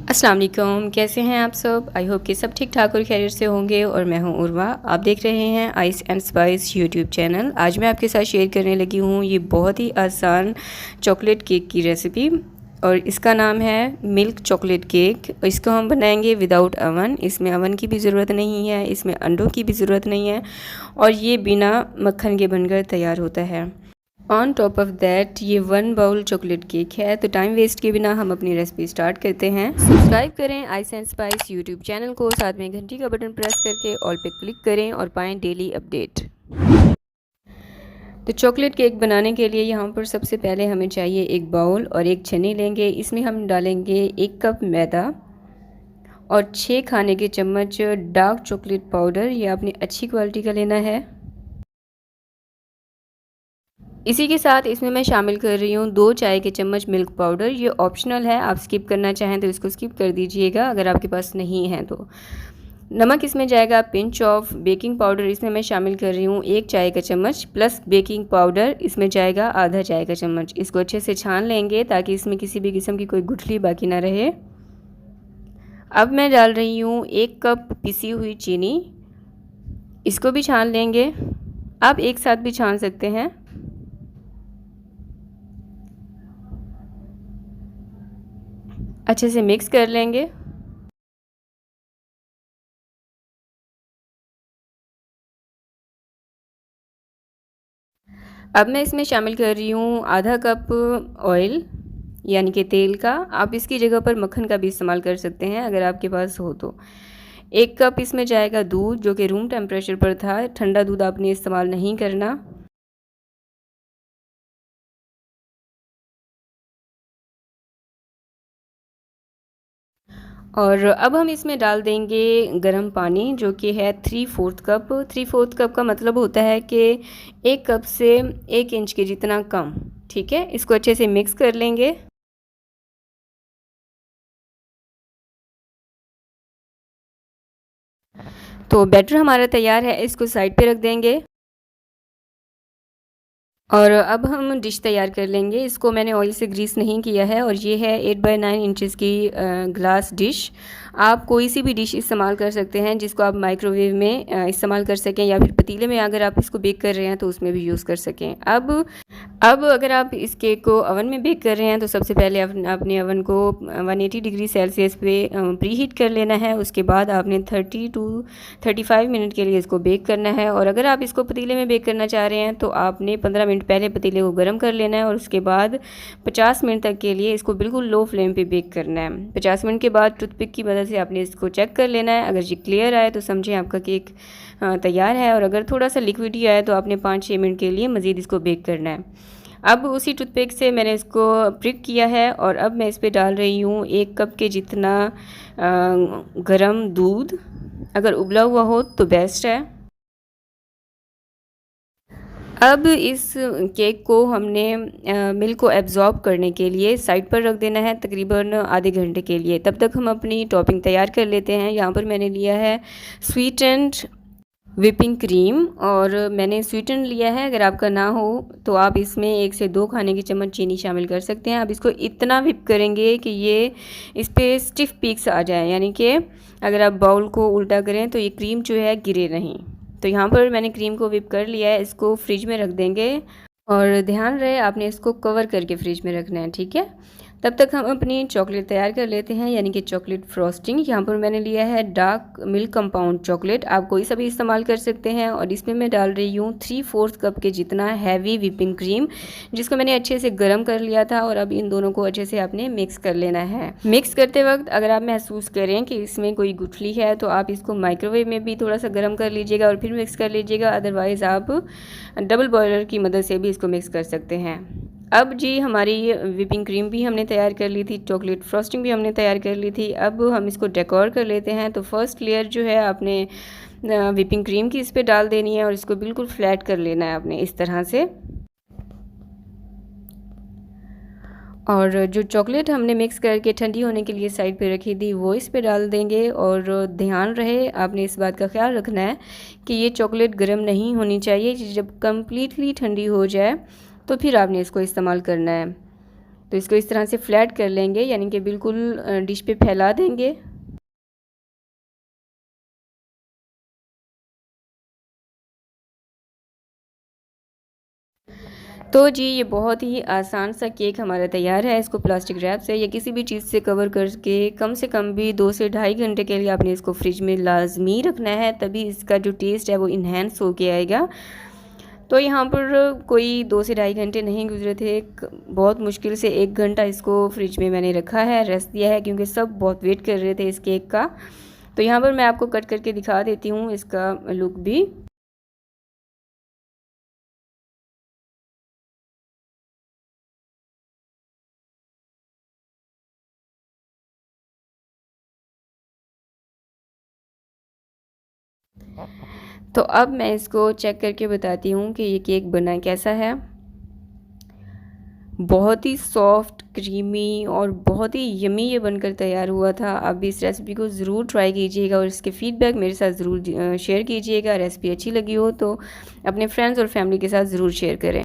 अस्सलाम वालेकुम, कैसे हैं आप सब। आई होप कि सब ठीक ठाक और खैरियत से होंगे। और मैं हूं उर्वा, आप देख रहे हैं ice and spice YouTube channel. आज मैं आपके साथ शेयर करने लगी हूं ये बहुत ही आसान चॉकलेट केक की रेसिपी, और इसका नाम है मिल्क चॉकलेट केक। इसको हम बनाएंगे विदाउट अवन। इसमें अवन की भी ज़रूरत नहीं है, इसमें अंडों की भी ज़रूरत नहीं है, और ये बिना मक्खन के बनकर तैयार होता है। ऑन टॉप ऑफ दैट ये 1 बाउल चॉकलेट केक है। तो टाइम वेस्ट के बिना हम अपनी रेसिपी स्टार्ट करते हैं। सब्सक्राइब करें ice and spice YouTube channel को, साथ में घंटी का बटन प्रेस करके ऑल पे क्लिक करें और पाएं डेली अपडेट। तो चॉकलेट केक बनाने के लिए यहाँ पर सबसे पहले हमें चाहिए एक बाउल और एक छन्नी लेंगे। इसमें हम डालेंगे 1 कप मैदा और 6 खाने के चम्मच डार्क चॉकलेट पाउडर। ये आपने अच्छी क्वालिटी का लेना है। इसी के साथ इसमें मैं शामिल कर रही हूँ 2 चाय के चम्मच मिल्क पाउडर। ये ऑप्शनल है, आप स्किप करना चाहें तो इसको स्किप कर दीजिएगा अगर आपके पास नहीं है तो। नमक इसमें जाएगा पिंच ऑफ। बेकिंग पाउडर इसमें मैं शामिल कर रही हूँ 1 चाय का चम्मच, प्लस बेकिंग पाउडर इसमें जाएगा आधा चाय का चम्मच। इसको अच्छे से छान लेंगे ताकि इसमें किसी भी किस्म की कोई गुठली बाकी ना रहे। अब मैं डाल रही हूँ 1 कप पिसी हुई चीनी, इसको भी छान लेंगे। आप एक साथ भी छान सकते हैं। अच्छे से मिक्स कर लेंगे। अब मैं इसमें शामिल कर रही हूँ आधा कप ऑयल, यानी कि तेल का। आप इसकी जगह पर मक्खन का भी इस्तेमाल कर सकते हैं अगर आपके पास हो तो। 1 कप इसमें जाएगा दूध, जो कि रूम टेम्परेचर पर था। ठंडा दूध आपने इस्तेमाल नहीं करना। और अब हम इसमें डाल देंगे गर्म पानी, जो कि है 3/4 कप। 3/4 कप का मतलब होता है कि 1 कप से 1 इंच के जितना कम। ठीक है, इसको अच्छे से मिक्स कर लेंगे। तो बैटर हमारा तैयार है, इसको साइड पे रख देंगे। और अब हम डिश तैयार कर लेंगे। इसको मैंने ऑयल से ग्रीस नहीं किया है, और ये है 8/9 इंचेस की ग्लास डिश। आप कोई सी भी डिश इस्तेमाल कर सकते हैं जिसको आप माइक्रोवेव में इस्तेमाल कर सकें, या फिर पतीले में अगर आप इसको बेक कर रहे हैं तो उसमें भी यूज़ कर सकें। अब अगर आप इस केक को ओवन में बेक कर रहे हैं तो सबसे पहले अपने ओवन को 180 डिग्री सेल्सियस पे प्री हीट कर लेना है। उसके बाद आपने 30 टू 35 मिनट के लिए इसको बेक करना है। और अगर आप इसको पतीले में बेक करना चाह रहे हैं तो आपने 15 मिनट पहले पतीले को गर्म कर लेना है, और उसके बाद 50 मिनट तक के लिए इसको बिल्कुल लो फ्लेम पे बेक करना है। 50 मिनट के बाद टूथपिक की मदद से आपने इसको चेक कर लेना है। अगर ये क्लियर आए तो समझें आपका केक तैयार है, और अगर थोड़ा सा लिक्विडी आए तो आपने 5-6 मिनट के लिए मज़ीद इसको बेक करना है। अब उसी टूथपिक से मैंने इसको प्रिक किया है, और अब मैं इस पर डाल रही हूँ 1 कप के जितना गरम दूध। अगर उबला हुआ हो तो बेस्ट है। अब इस केक को हमने मिल्क को एब्ज़ॉर्ब करने के लिए साइड पर रख देना है तकरीबन आधे घंटे के लिए। तब तक हम अपनी टॉपिंग तैयार कर लेते हैं। यहाँ पर मैंने लिया है स्वीटेंड व्हिपिंग क्रीम, और मैंने स्वीटन लिया है। अगर आपका ना हो तो आप इसमें 1 से 2 खाने के चम्मच चीनी शामिल कर सकते हैं। आप इसको इतना व्हिप करेंगे कि ये इस पर स्टिफ पीक्स आ जाए, यानी कि अगर आप बाउल को उल्टा करें तो ये क्रीम जो है गिरे नहीं। तो यहाँ पर मैंने क्रीम को व्हिप कर लिया है। इसको फ्रिज में रख देंगे, और ध्यान रहे आपने इसको कवर करके फ्रिज में रखना है। ठीक है, तब तक हम अपनी चॉकलेट तैयार कर लेते हैं, यानी कि चॉकलेट फ्रॉस्टिंग। यहाँ पर मैंने लिया है डार्क मिल्क कंपाउंड चॉकलेट। आप कोई सा भी इस्तेमाल कर सकते हैं। और इसमें मैं डाल रही हूँ 3/4 कप के जितना हैवी व्हिपिंग क्रीम, जिसको मैंने अच्छे से गर्म कर लिया था। और अब इन दोनों को अच्छे से आपने मिक्स कर लेना है। मिक्स करते वक्त अगर आप महसूस करें कि इसमें कोई गुठली है तो आप इसको माइक्रोवेव में भी थोड़ा सा गर्म कर लीजिएगा और फिर मिक्स कर लीजिएगा। अदरवाइज़ आप डबल बॉयलर की मदद से भी इसको मिक्स कर सकते हैं। अब जी हमारी व्हिपिंग क्रीम भी हमने तैयार कर ली थी, चॉकलेट फ्रॉस्टिंग भी हमने तैयार कर ली थी। अब हम इसको डेकोर कर लेते हैं। तो फर्स्ट लेयर जो है आपने व्हिपिंग क्रीम की इस पर डाल देनी है, और इसको बिल्कुल फ्लैट कर लेना है आपने इस तरह से। और जो चॉकलेट हमने मिक्स करके ठंडी होने के लिए साइड पे रखी थी वो इस पे डाल देंगे। और ध्यान रहे आपने इस बात का ख्याल रखना है कि ये चॉकलेट गर्म नहीं होनी चाहिए। जब कम्प्लीटली ठंडी हो जाए तो फिर आपने इसको इस्तेमाल करना है। तो इसको इस तरह से फ्लैट कर लेंगे, यानी कि बिल्कुल डिश पे फैला देंगे। तो जी ये बहुत ही आसान सा केक हमारा तैयार है। इसको प्लास्टिक रैप से या किसी भी चीज़ से कवर करके कम से कम भी 2 से ढाई घंटे के लिए आपने इसको फ्रिज में लाजमी रखना है, तभी इसका जो टेस्ट है वो इन्हेंस होके आएगा। तो यहाँ पर कोई 2 से ढाई घंटे नहीं गुजरे थे, बहुत मुश्किल से 1 घंटा इसको फ्रिज में मैंने रखा है, रेस्ट दिया है, क्योंकि सब बहुत वेट कर रहे थे इस केक का। तो यहाँ पर मैं आपको कट करके दिखा देती हूँ इसका लुक भी। तो अब मैं इसको चेक करके बताती हूँ कि ये केक बना कैसा है। बहुत ही सॉफ्ट, क्रीमी और बहुत ही यमी ये बनकर तैयार हुआ था। आप भी इस रेसिपी को ज़रूर ट्राई कीजिएगा और इसके फीडबैक मेरे साथ ज़रूर शेयर कीजिएगा। रेसिपी अच्छी लगी हो तो अपने फ्रेंड्स और फैमिली के साथ ज़रूर शेयर करें।